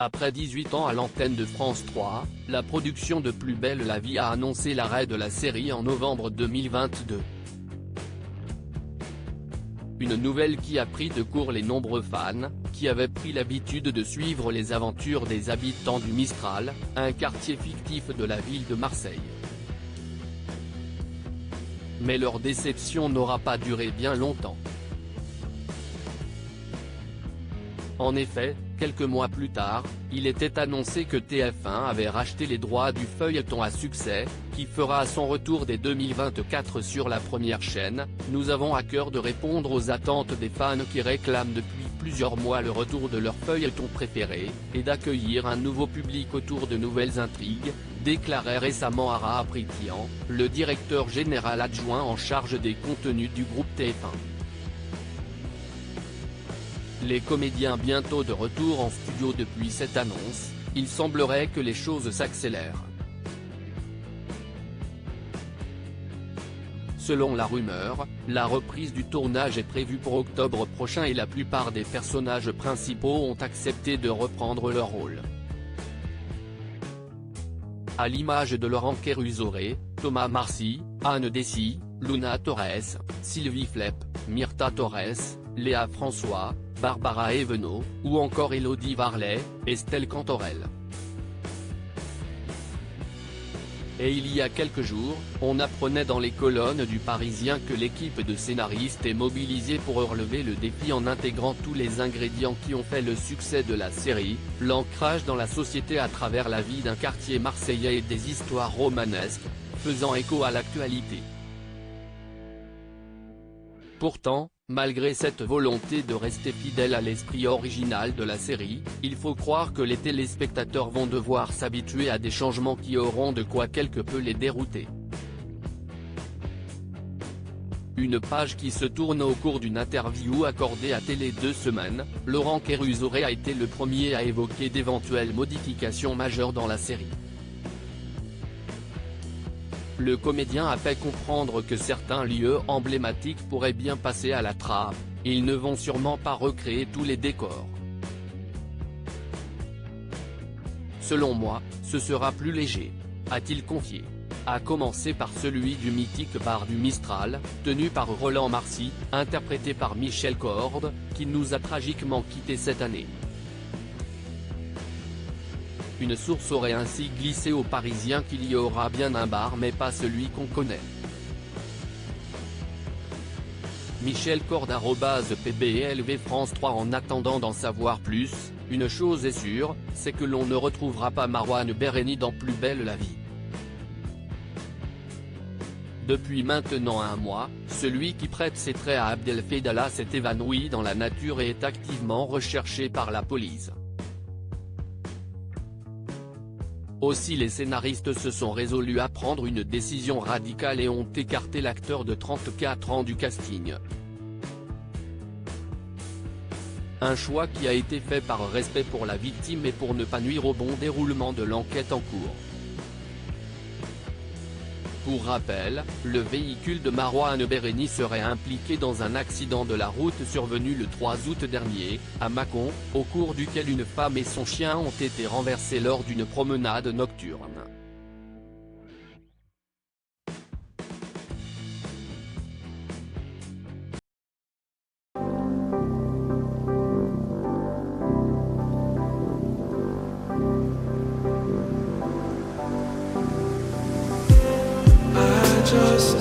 Après 18 ans à l'antenne de France 3, la production de Plus belle la vie a annoncé l'arrêt de la série en novembre 2022. Une nouvelle qui a pris de court les nombreux fans, qui avaient pris l'habitude de suivre les aventures des habitants du Mistral, un quartier fictif de la ville de Marseille. Mais leur déception n'aura pas duré bien longtemps. En effet, quelques mois plus tard, il était annoncé que TF1 avait racheté les droits du feuilleton à succès, qui fera son retour dès 2024 sur la première chaîne. Nous avons à cœur de répondre aux attentes des fans qui réclament depuis plusieurs mois le retour de leur feuilleton préféré, et d'accueillir un nouveau public autour de nouvelles intrigues, déclarait récemment Ara Apritian, le directeur général adjoint en charge des contenus du groupe TF1. Les comédiens bientôt de retour en studio depuis cette annonce, il semblerait que les choses s'accélèrent. Selon la rumeur, la reprise du tournage est prévue pour octobre prochain et la plupart des personnages principaux ont accepté de reprendre leur rôle. À l'image de Laurent Kéruzoré, Thomas Marcy, Anne Dessy, Luna Torres, Sylvie Flepp, Myrtha Torres, Léa François, Barbara Evenot, ou encore Élodie Varlet, Estelle Cantorel. Et il y a quelques jours, on apprenait dans les colonnes du Parisien que l'équipe de scénaristes est mobilisée pour relever le défi en intégrant tous les ingrédients qui ont fait le succès de la série, l'ancrage dans la société à travers la vie d'un quartier marseillais et des histoires romanesques, faisant écho à l'actualité. Pourtant, malgré cette volonté de rester fidèle à l'esprit original de la série, il faut croire que les téléspectateurs vont devoir s'habituer à des changements qui auront de quoi quelque peu les dérouter. Une page qui se tourne au cours d'une interview accordée à Télé 2 Semaines, Laurent Kéruzoré a été le premier à évoquer d'éventuelles modifications majeures dans la série. Le comédien a fait comprendre que certains lieux emblématiques pourraient bien passer à la trappe, ils ne vont sûrement pas recréer tous les décors. Selon moi, ce sera plus léger, a-t-il confié. À commencer par celui du mythique bar du Mistral, tenu par Roland Marcy, interprété par Michel Corde, qui nous a tragiquement quittés cette année. Une source aurait ainsi glissé aux Parisiens qu'il y aura bien un bar mais pas celui qu'on connaît. Michel Corde @PBLV France 3. En attendant d'en savoir plus, une chose est sûre, c'est que l'on ne retrouvera pas Marouane Béréni dans Plus belle la vie. Depuis maintenant un mois, celui qui prête ses traits à Abdelfedallah s'est évanoui dans la nature et est activement recherché par la police. Aussi les scénaristes se sont résolus à prendre une décision radicale et ont écarté l'acteur de 34 ans du casting. Un choix qui a été fait par respect pour la victime et pour ne pas nuire au bon déroulement de l'enquête en cours. Pour rappel, le véhicule de Marouane Béréni serait impliqué dans un accident de la route survenu le 3 août dernier, à Mâcon, au cours duquel une femme et son chien ont été renversés lors d'une promenade nocturne. Just